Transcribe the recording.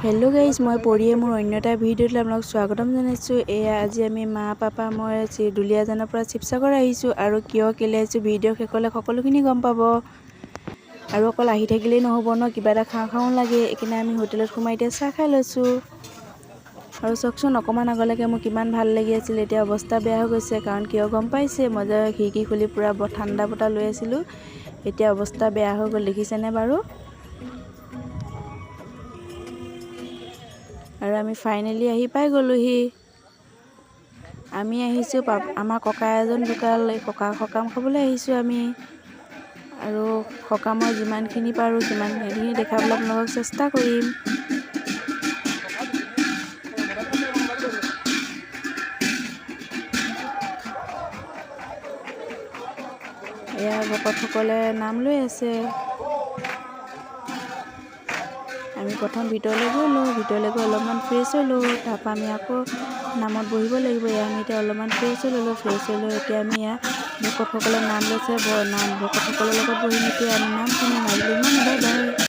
Hello' guys, মই পৰিয়ে মোৰ অন্য এটা ভিডিঅ'ত আপোনালোকক স্বাগতম জনাইছোঁ। আজি আমি মা পাপা মই দুলীয়াজানৰ পৰা শিৱসাগৰ আহিছোঁ আৰু কেলৈ আহিছোঁ ভিডিঅ' শেষলৈ সকলোখিনি গম পাব। আৰু অকল আহি থাকিলেই নহ'ব ন, কিবা এটা খাওঁ লাগে। এইকাৰণে আমি হোটেলত সোমাই এতিয়া চাহ খাই লৈছোঁ। আৰু চাওকচোন, অকণমান আগলৈকে মোৰ কিমান ভাল লাগি আছিল, এতিয়া অৱস্থা বেয়া হৈ গৈছে। কাৰণ কিয় গম পাইছে, মই যে খিৰিকী খুলি পূৰা ঠাণ্ডা বতাহ লৈ আছিলোঁ, এতিয়া অৱস্থা বেয়া হৈ গ'ল, দেখিছেনে বাৰু। আৰু আমি ফাইনেলি আহি পাই গ'লোহি। আমি আহিছোঁ আমাৰ ককা এজন ঢুকালে, ককা সকাম খাবলৈ আহিছোঁ আমি। আৰু সকামৰ যিমানখিনি পাৰোঁ সিমানখিনি দেখাবলৈ আপোনালোকক চেষ্টা কৰিম। এয়া ভকতসকলে নাম লৈ আছে। আমি প্ৰথম ভিতৰলৈ গৈ অলপমান ফ্ৰেছ হ'লোঁ। তাৰপৰা আমি আকৌ নামত বহিব লাগিব। আমি এতিয়া অলপমান ফ্ৰেছ হৈ ল'লোঁ। এতিয়া আমি ভকতসকলে নাম লৈছে, ভকতসকলৰ লগত বহিম। এতিয়া আমি নাম শুনিম। Bye bye.